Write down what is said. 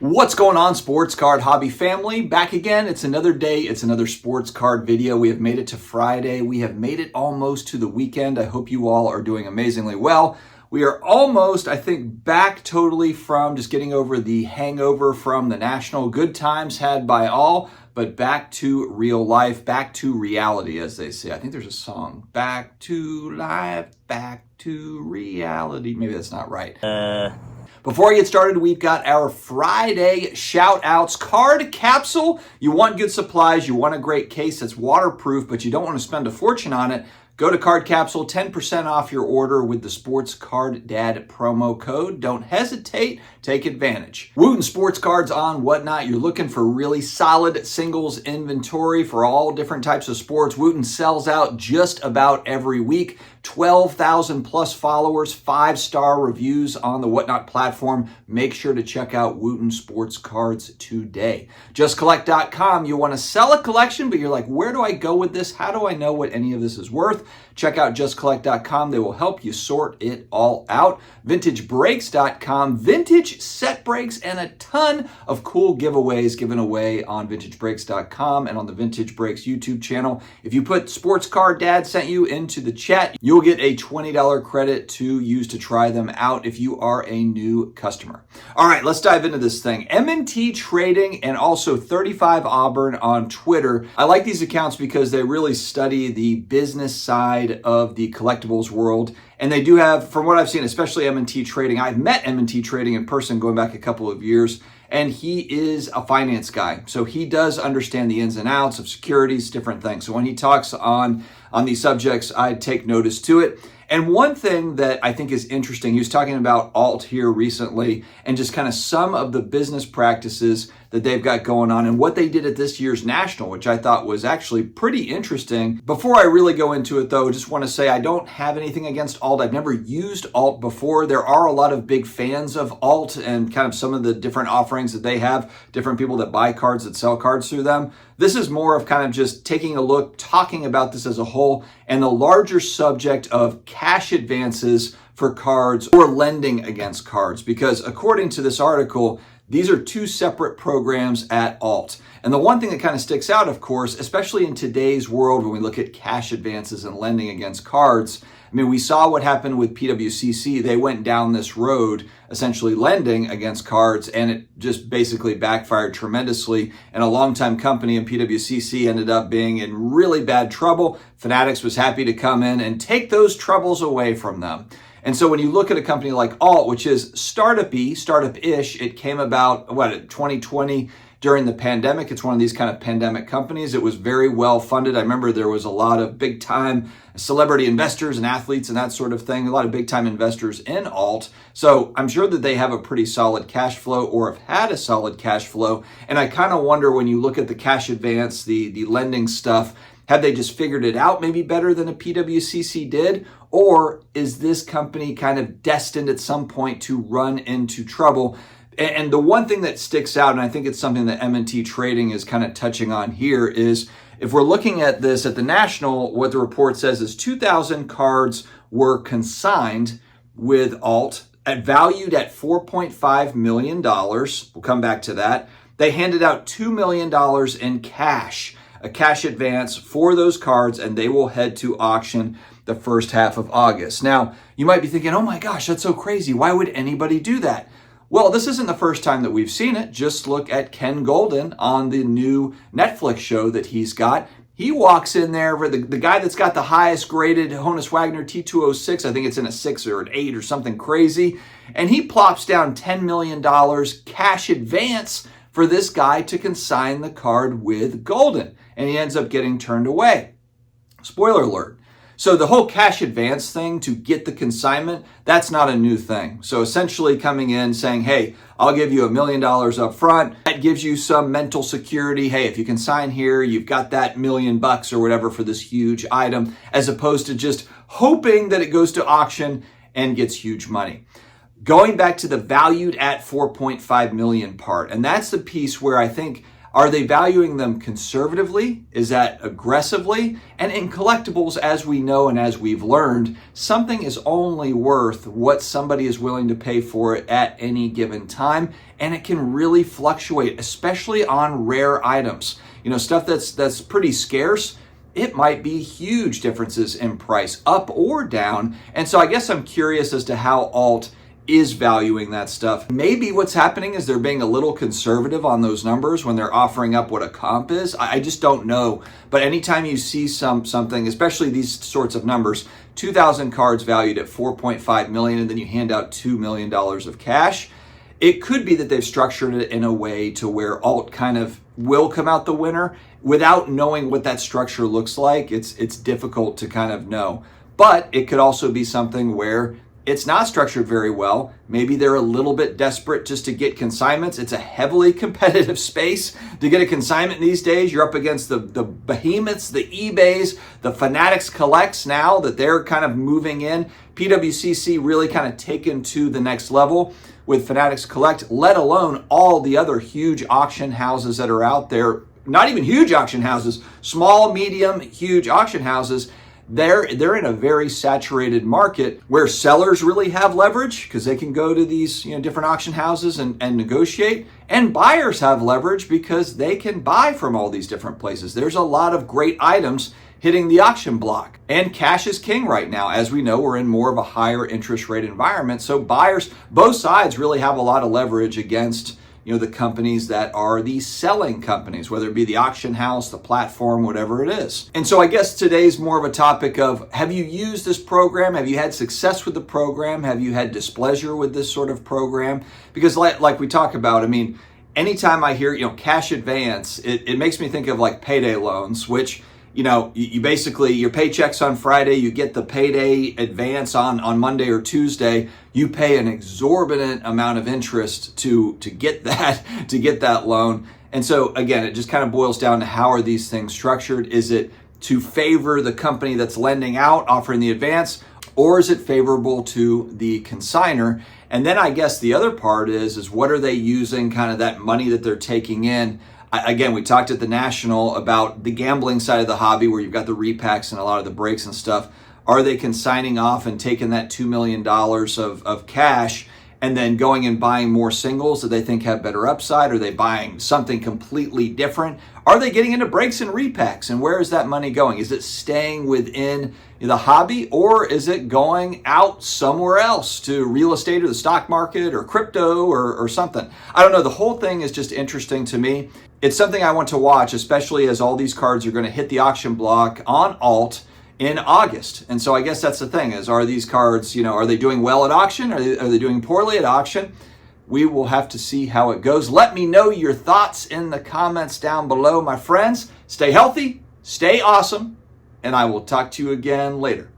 What's going on, sports card hobby family? Back again. It's another day. It's another sports card video. We have made it to Friday. We have made it almost to the weekend. I hope you all are doing amazingly well. We are almost, I think, back totally from just getting over the hangover from the National. Good times had by all, but back to real life, back to reality, as they say. I think there's a song, back to life, back to reality. Maybe that's not right. Before I get started, we've got our Friday shout-outs. Card Capsule. You want good supplies. You want a great case that's waterproof, but you don't want to spend a fortune on it. Go to Card Capsule, 10% off your order with the Sports Card Dad promo code. Don't hesitate, take advantage. Wooten Sports Cards on Whatnot. You're looking for really solid singles inventory for all different types of sports. Wooten sells out just about every week. 12,000 plus followers, 5-star reviews on the Whatnot platform. Make sure to check out Wooten Sports Cards today. JustCollect.com. You want to sell a collection, but you're like, where do I go with this? How do I know what any of this is worth? Check out JustCollect.com. They will help you sort it all out. VintageBreaks.com. Vintage set breaks and a ton of cool giveaways given away on VintageBreaks.com and on the Vintage Breaks YouTube channel. If you put Sports Card Dad sent you into the chat, you'll get a $20 credit to use to try them out if you are a new customer. All right, let's dive into this thing. M&T Trading and also 35 Auburn on Twitter. I like these accounts because they really study the business side of the collectibles world. And they do have, from what I've seen, especially M&T Trading. I've met M&T Trading in person going back a couple of years, and he is a finance guy. So he does understand the ins and outs of securities, different things. So when he talks on these subjects, I take notice to it. And one thing that I think is interesting, he was talking about alt here recently and just kind of some of the business practices that they've got going on and what they did at this year's National, which I thought was actually pretty interesting. Before I really go into it though, just want to say I don't have anything against alt. I've never used alt before. There are a lot of big fans of alt and kind of some of the different offerings that they have, different people that buy cards, that sell cards through them. This is more of kind of just taking a look, talking about this as a whole, and the larger subject of cash advances for cards or lending against cards. Because according to this article, these are two separate programs at alt. And the one thing that kind of sticks out, of course, especially in today's world when we look at cash advances and lending against cards, I mean, we saw what happened with PWCC. They went down this road, essentially lending against cards, and it just basically backfired tremendously. And a longtime company in PWCC ended up being in really bad trouble. Fanatics was happy to come in and take those troubles away from them. And so when you look at a company like Alt, which is startup-ish, it came about, 2020 during the pandemic. It's one of these kind of pandemic companies. It was very well funded. I remember there was a lot of big time celebrity investors and athletes and that sort of thing, a lot of big time investors in Alt. So I'm sure that they have a pretty solid cash flow or have had a solid cash flow. And I kind of wonder when you look at the cash advance, the lending stuff, have they just figured it out maybe better than a PWCC did? Or is this company kind of destined at some point to run into trouble? And the one thing that sticks out, and I think it's something that M&T Trading is kind of touching on here, is if we're looking at this at the National, what the report says is 2,000 cards were consigned with alt valued at $4.5 million. We'll come back to that. They handed out $2 million in cash, a cash advance for those cards, and they will head to auction the first half of August. Now, you might be thinking, oh my gosh, that's so crazy. Why would anybody do that? Well, this isn't the first time that we've seen it. Just look at Ken Golden on the new Netflix show that he's got. He walks in there for the guy that's got the highest graded Honus Wagner T206. I think it's in a 6 or an 8 or something crazy. And he plops down $10 million cash advance for this guy to consign the card with Golden. And he ends up getting turned away. Spoiler alert. So the whole cash advance thing to get the consignment, that's not a new thing. So essentially coming in saying, hey, I'll give you $1 million up front. That gives you some mental security. Hey, if you consign here, you've got that $1 million or whatever for this huge item, as opposed to just hoping that it goes to auction and gets huge money. Going back to the valued at 4.5 million part, and that's the piece where I think Are they valuing them conservatively? Is that aggressively? And in collectibles, as we know and as we've learned, something is only worth what somebody is willing to pay for it at any given time, and it can really fluctuate, especially on rare items. You know, stuff that's pretty scarce, it might be huge differences in price, up or down. And so I guess I'm curious as to how alt is valuing that stuff. Maybe what's happening is they're being a little conservative on those numbers when they're offering up what a comp is. I just don't know. But anytime you see something, especially these sorts of numbers, 2,000 cards valued at 4.5 million, and then you hand out $2 million of cash, it could be that they've structured it in a way to where alt kind of will come out the winner. Without knowing what that structure looks like, it's difficult to kind of know. But it could also be something where it's not structured very well. Maybe they're a little bit desperate just to get consignments. It's a heavily competitive space. To get a consignment these days, you're up against the behemoths, the eBays, the Fanatics collects now that they're kind of moving in. PWCC really kind of taken to the next level with Fanatics Collect, let alone all the other huge auction houses that are out there. Not even huge auction houses, small, medium, huge auction houses. They're in a very saturated market where sellers really have leverage because they can go to these different auction houses and negotiate, and buyers have leverage because they can buy from all these different places. There's a lot of great items hitting the auction block, and cash is king right now. As we know, we're in more of a higher interest rate environment, so buyers, both sides really have a lot of leverage against the companies that are the selling companies, whether it be the auction house, the platform, whatever it is. And so I guess today's more of a topic of, have you used this program? Have you had success with the program? Have you had displeasure with this sort of program? Because like we talk about, I mean, anytime I hear, cash advance, it makes me think of like payday loans, which you basically, your paycheck's on Friday, you get the payday advance on Monday or Tuesday, you pay an exorbitant amount of interest to get that loan. And so again, it just kind of boils down to, how are these things structured? Is it to favor the company that's lending out, offering the advance, or is it favorable to the consignor? And then I guess the other part is what are they using kind of that money that they're taking in? Again, we talked at the National about the gambling side of the hobby where you've got the repacks and a lot of the breaks and stuff. Are they consigning off and taking that $2 million of cash and then going and buying more singles that they think have better upside? Are they buying something completely different? Are they getting into breaks and repacks? And where is that money going? Is it staying within the hobby, or is it going out somewhere else to real estate or the stock market or crypto or something? I don't know. The whole thing is just interesting to me. It's something I want to watch, especially as all these cards are going to hit the auction block on alt in August. And so I guess that's the thing is, are these cards, are they doing well at auction? Are they doing poorly at auction? We will have to see how it goes. Let me know your thoughts in the comments down below, my friends. Stay healthy, stay awesome, and I will talk to you again later.